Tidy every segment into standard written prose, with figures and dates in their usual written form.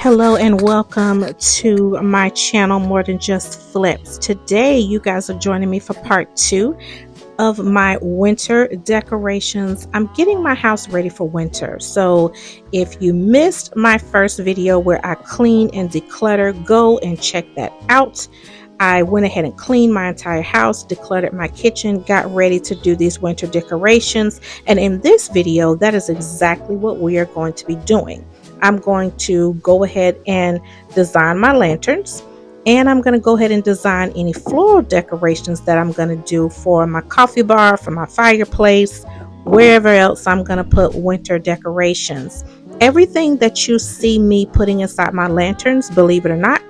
Hello and welcome to my channel More Than Just Flips. Today you guys are joining me for part 2 of my winter decorations. I'm getting my house ready for winter. So if you missed my first video where I clean and declutter, go and check that out. I went ahead and cleaned my entire house, decluttered my kitchen, got ready to do these winter decorations. And in this video, that is exactly what we are going to be doing. I'm going to go ahead and design my lanterns, and I'm going to go ahead and design any floral decorations that I'm going to do for my coffee bar, for my fireplace, wherever else I'm going to put winter decorations. Everything that you see me putting inside my lanterns, believe it or not,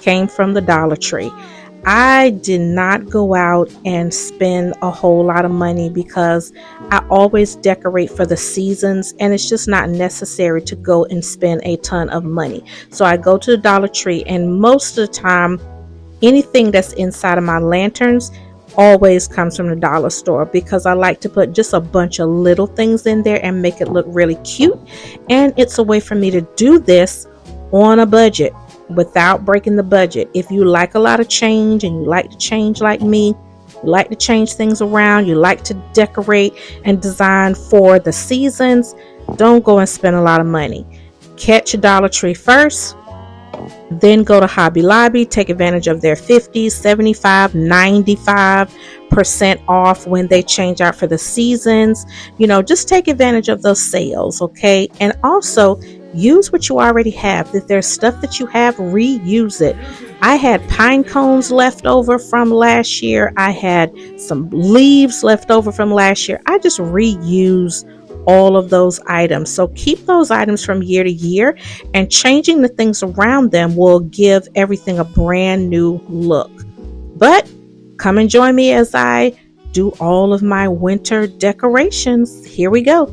came from the Dollar Tree. I did not go out and spend a whole lot of money because I always decorate for the seasons, and it's just not necessary to go and spend a ton of money. So I go to the Dollar Tree, and most of the time anything that's inside of my lanterns always comes from the dollar store, because I like to put just a bunch of little things in there and make it look really cute. And it's a way for me to do this on a budget without breaking the budget. If you like a lot of change and you like to change like me, you like to change things around, you like to decorate and design for the seasons, don't go and spend a lot of money. Catch a Dollar Tree first, then go to Hobby Lobby, take advantage of their 50, 75, 95% off when they change out for the seasons. Just take advantage of those sales, okay? And also use what you already have. If there's stuff that you have, reuse it. I had pine cones left over from last year. I had some leaves left over from last year. I just reuse all of those items. So keep those items from year to year, and changing the things around them will give everything a brand new look. But come and join me as I do all of my winter decorations. Here we go.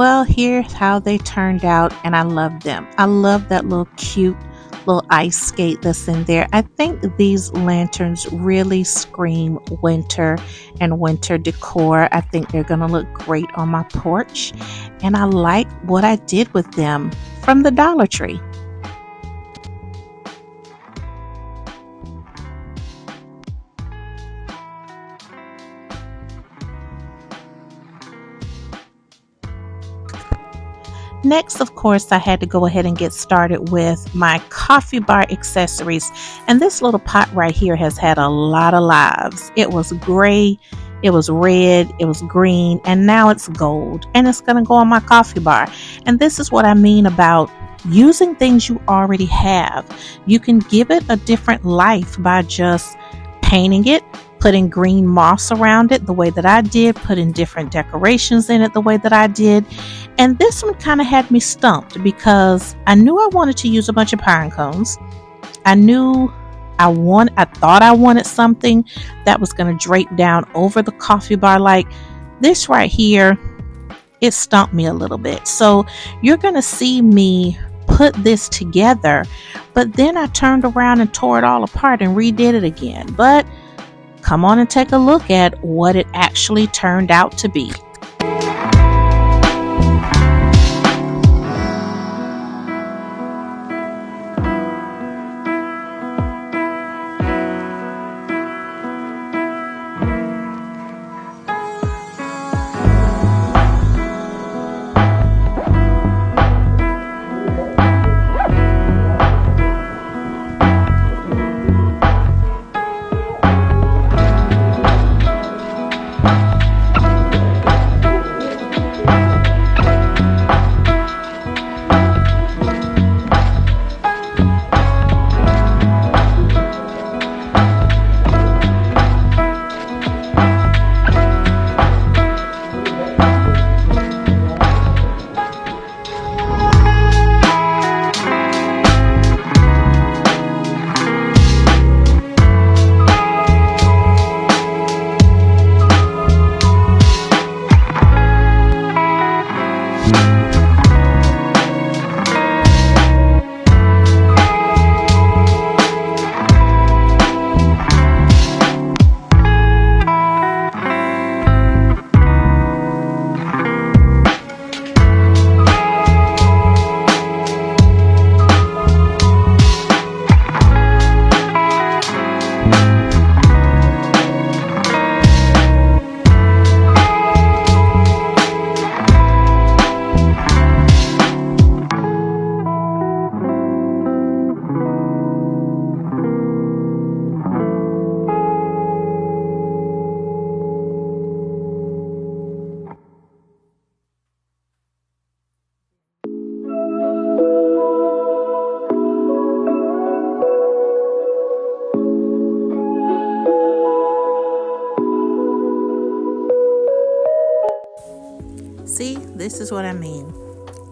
Well, here's how they turned out, and I love them. I love that little cute little ice skate that's in there. I think these lanterns really scream winter and winter decor. I think they're going to look great on my porch, and I like what I did with them from the Dollar Tree. Next, of course, I had to go ahead and get started with my coffee bar accessories. And this little pot right here has had a lot of lives. It was gray, it was red, it was green, and now it's gold. And it's going to go on my coffee bar. And this is what I mean about using things you already have. You can give it a different life by just painting it, putting green moss around it the way that I did, putting different decorations in it the way that I did. And this one kind of had me stumped because I knew I wanted to use a bunch of pine cones. I thought I wanted something that was going to drape down over the coffee bar. Like this right here, it stumped me a little bit. So you're going to see me put this together, but then I turned around and tore it all apart and redid it again. But come on and take a look at what it actually turned out to be. See, this is what I mean.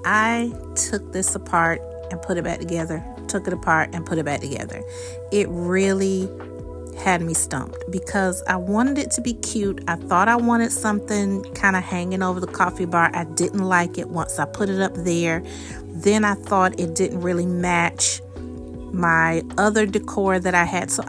I took this apart and put it back together, took it apart and put it back together. It really had me stumped because I wanted it to be cute. I thought I wanted something kind of hanging over the coffee bar. I didn't like it once I put it up there. Then I thought it didn't really match my other decor that I had. So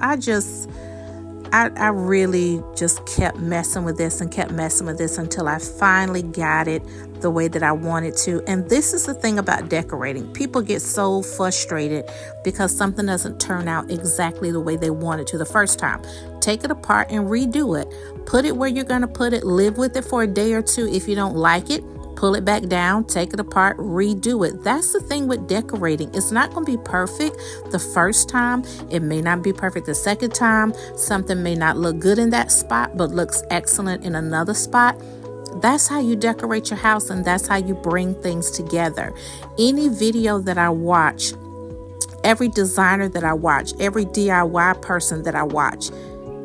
I really just kept messing with this until I finally got it the way that I wanted to. And this is the thing about decorating. People get so frustrated because something doesn't turn out exactly the way they wanted to the first time. Take it apart and redo it. Put it where you're going to put it. Live with it for a day or two. If you don't like it, pull it back down, take it apart, redo it. That's the thing with decorating. It's not going to be perfect the first time. It may not be perfect the second time. Something may not look good in that spot, but looks excellent in another spot. That's how you decorate your house, and that's how you bring things together. Any video that I watch, every designer that I watch, every DIY person that I watch,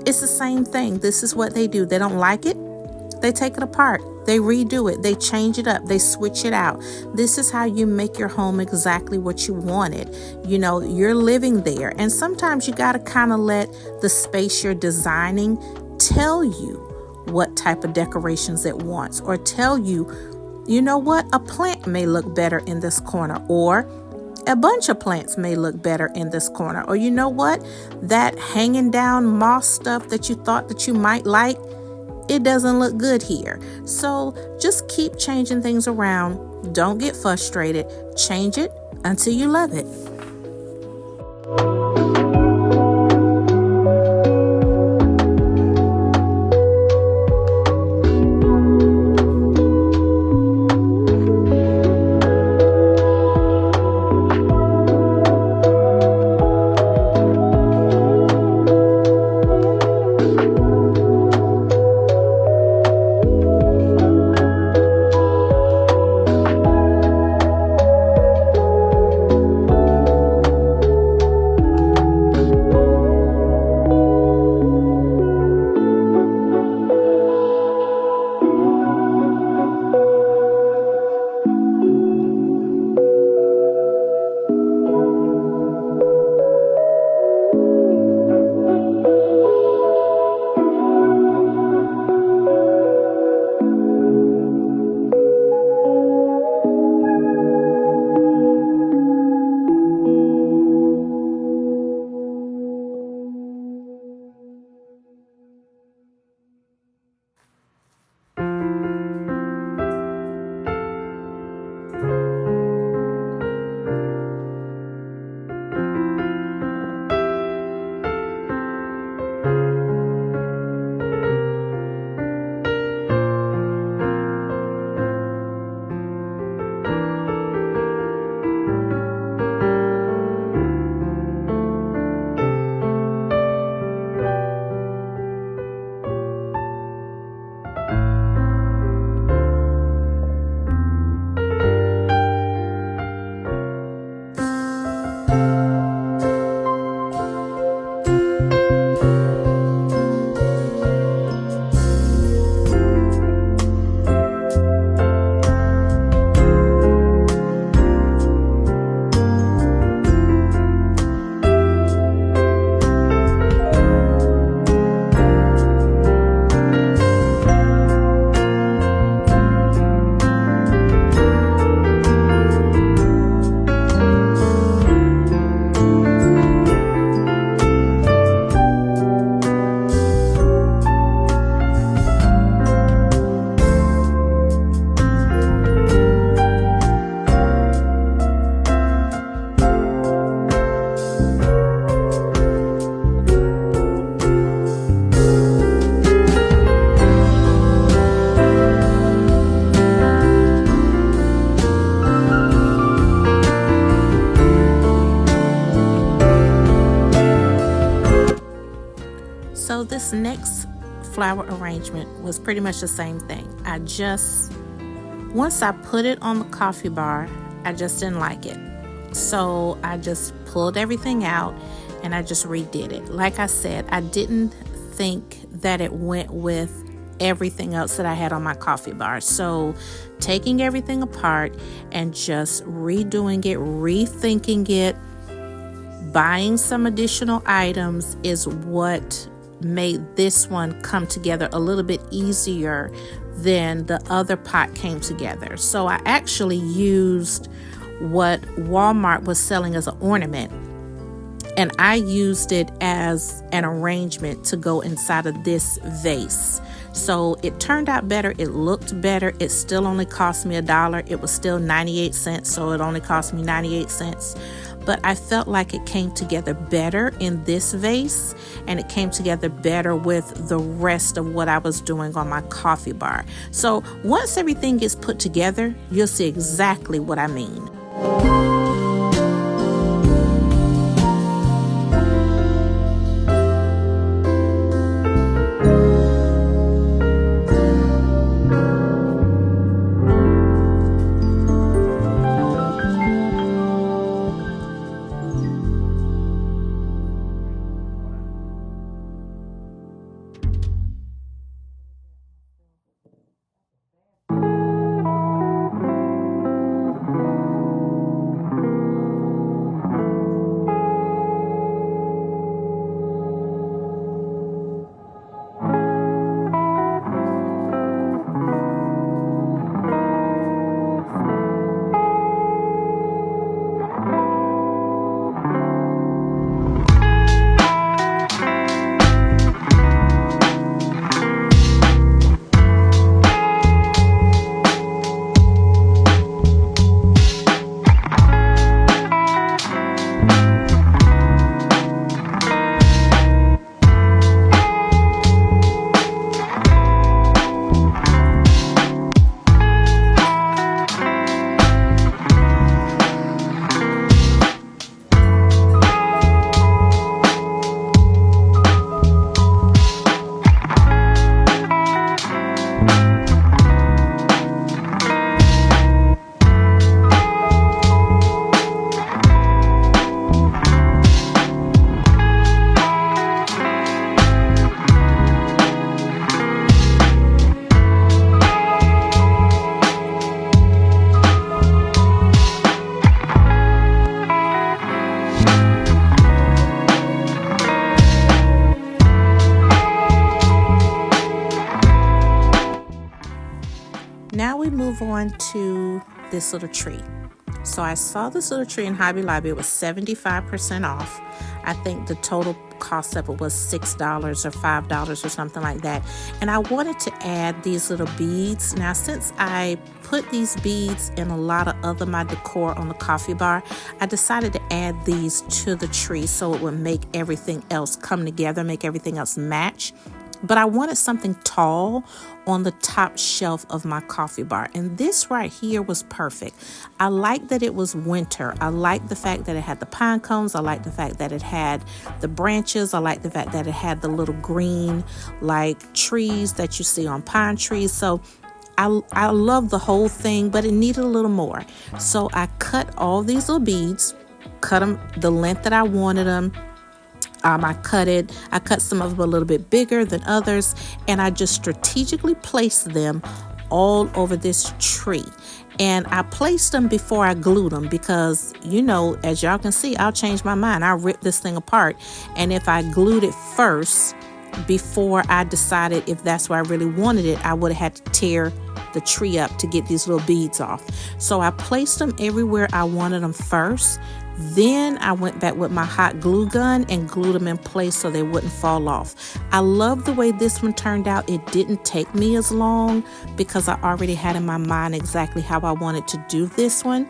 it's the same thing. This is what they do. They don't like it, they take it apart. They redo it. They change it up. They switch it out. This is how you make your home exactly what you wanted. You know, you're living there. And sometimes you got to kind of let the space you're designing tell you what type of decorations it wants, or tell you You know what? A plant may look better in this corner, or a bunch of plants may look better in this corner. Or you know what? That hanging down moss stuff that you thought that you might like, it doesn't look good here. So just keep changing things around. Don't get frustrated. Change it until you love it. So this next flower arrangement was pretty much the same thing. Once I put it on the coffee bar, I just didn't like it. So I just pulled everything out and I just redid it. Like I said, I didn't think that it went with everything else that I had on my coffee bar. So taking everything apart and just redoing it, rethinking it, buying some additional items is what made this one come together a little bit easier than the other pot came together. So I actually used what Walmart was selling as an ornament, and I used it as an arrangement to go inside of this vase. So it turned out better. It looked better. It still only cost me $1. It was still 98 cents, so it only cost me 98 cents. But I felt like it came together better in this vase, and it came together better with the rest of what I was doing on my coffee bar. So once everything gets put together, you'll see exactly what I mean. on to this little tree. So I saw this little tree in Hobby Lobby. It was 75% off. I think the total cost of it was $6 or $5 or something like that. And I wanted to add these little beads. Now, since I put these beads in a lot of my decor on the coffee bar, I decided to add these to the tree so it would make everything else come together, make everything else match. But I wanted something tall on the top shelf of my coffee bar. And this right here was perfect. I like that it was winter. I like the fact that it had the pine cones. I like the fact that it had the branches. I like the fact that it had the little green like trees that you see on pine trees. So I love the whole thing, but it needed a little more. So I cut all these little beads, cut them the length that I wanted them. I cut some of them a little bit bigger than others, and I just strategically placed them all over this tree. And I placed them before I glued them because, you know, as y'all can see, I'll change my mind. I'll rip this thing apart. And if I glued it first before I decided if that's what I really wanted it, I would have had to tear the tree up to get these little beads off. So I placed them everywhere I wanted them first. Then I went back with my hot glue gun and glued them in place so they wouldn't fall off. I love the way this one turned out. It didn't take me as long because I already had in my mind exactly how I wanted to do this one.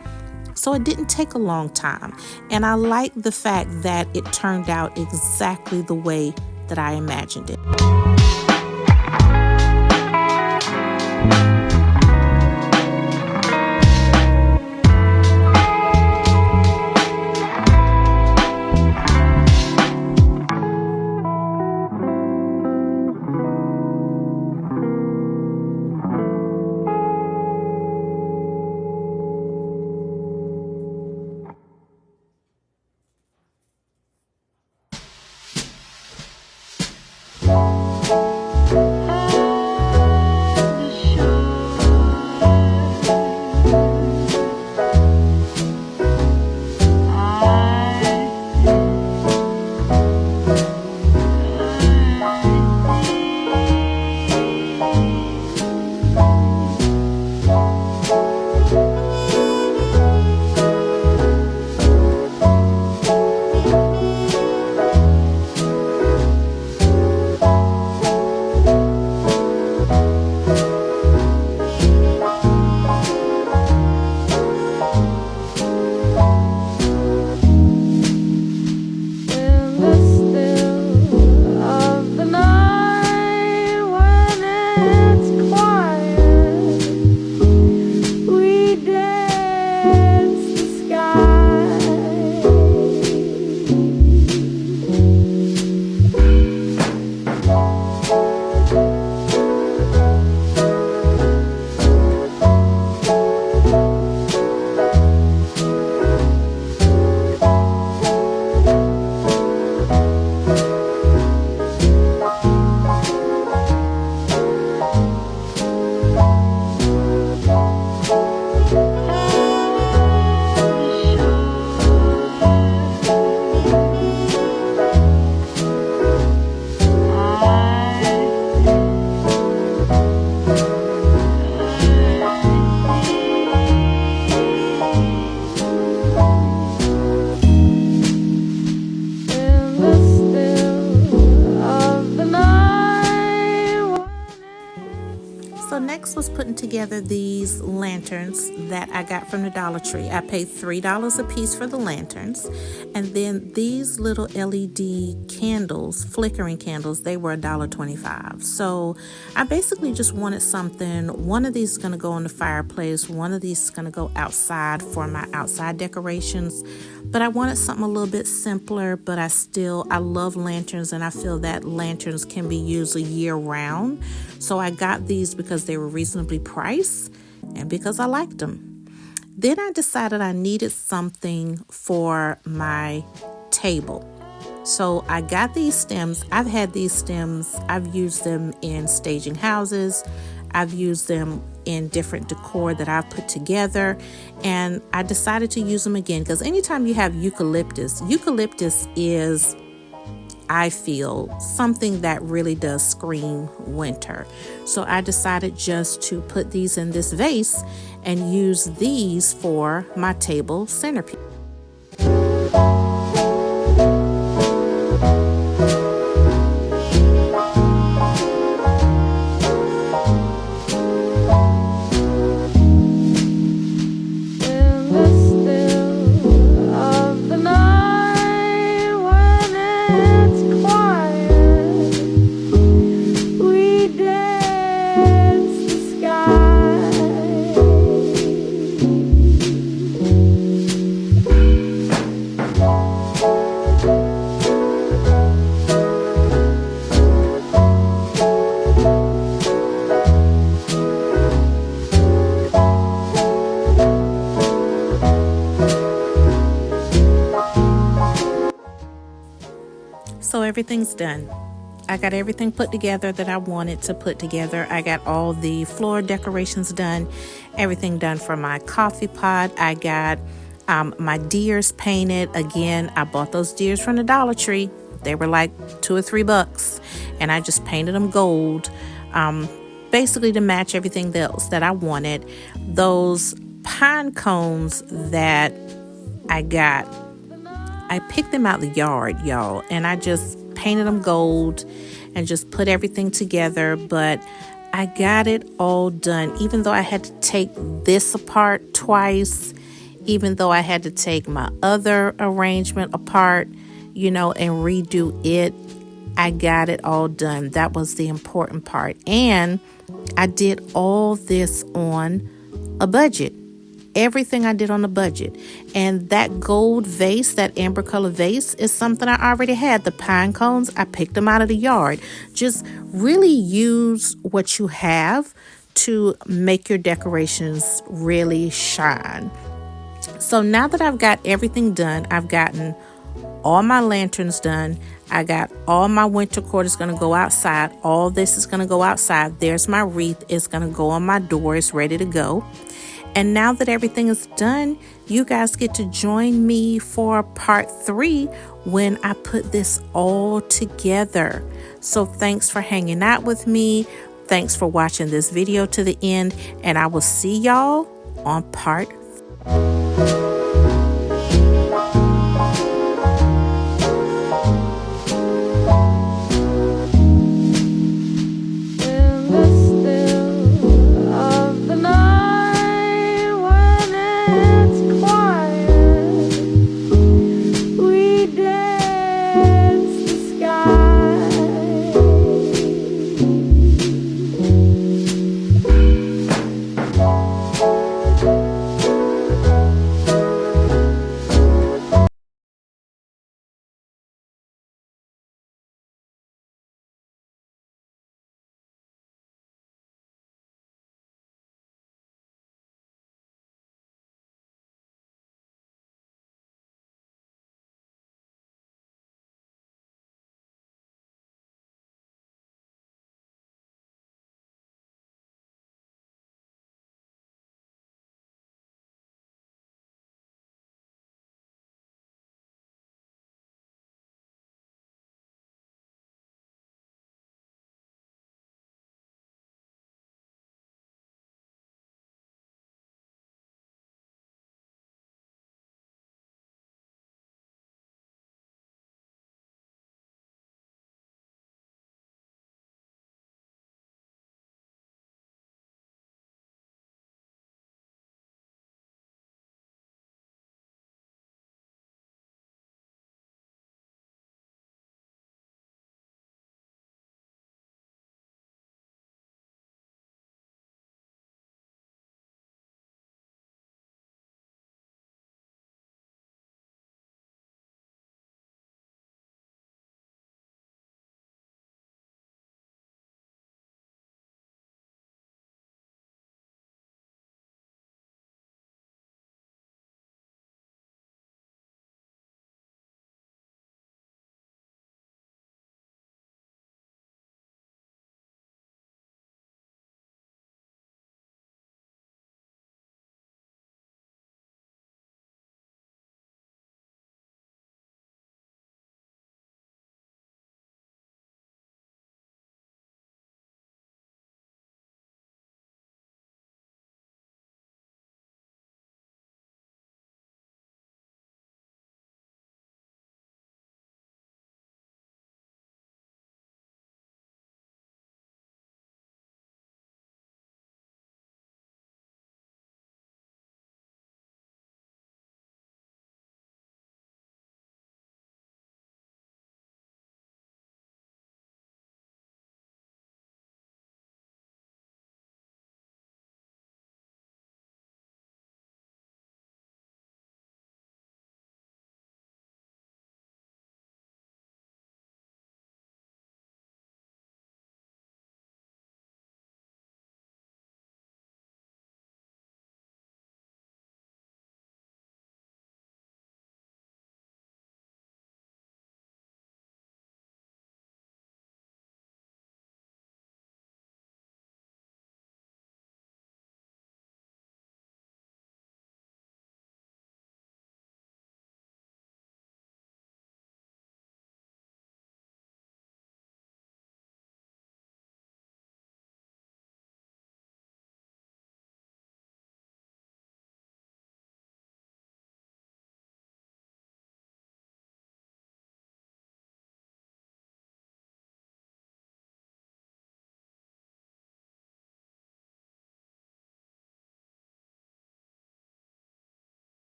So it didn't take a long time. And I like the fact that it turned out exactly the way that I imagined it. So next was putting together these lanterns that I got from the Dollar Tree. I paid $3 a piece for the lanterns. And then these little LED candles, flickering candles, they were $1.25. So I basically just wanted something. One of these is going to go in the fireplace. One of these is going to go outside for my outside decorations. But I wanted something a little bit simpler, but I love lanterns, and I feel that lanterns can be used year round. So I got these because they were reasonably priced and because I liked them. Then I decided I needed something for my table. So I got these stems. I've had these stems. I've used them in staging houses. I've used them in different decor that I've put together, and I decided to use them again because anytime you have eucalyptus is I feel, something that really does scream winter. So I decided just to put these in this vase and use these for my table centerpiece. So everything's done. I got everything put together that I wanted to put together. I got all the floor decorations done, everything done for my coffee pot. I got my deers painted. Again, I bought those deers from the Dollar Tree. They were like $2 or $3, and I just painted them gold, basically to match everything else that I wanted. Those pine cones that I got, I picked them out the yard, y'all, and I just painted them gold and just put everything together. But I got it all done, even though I had to take this apart twice, even though I had to take my other arrangement apart, you know, and redo it. I got it all done. That was the important part. And I did all this on a budget. Everything I did on a budget. And that gold vase, that amber color vase, is something I already had. The pine cones, I picked them out of the yard. Just really use what you have to make your decorations really shine. So now that I've got everything done, I've gotten all my lanterns done. I got all my winter cord is going to go outside. All this is going to go outside. There's my wreath. It's going to go on my door. It's ready to go. And now that everything is done, you guys get to join me for part 3 when I put this all together. So thanks for hanging out with me. Thanks for watching this video to the end. And I will see y'all on part 3.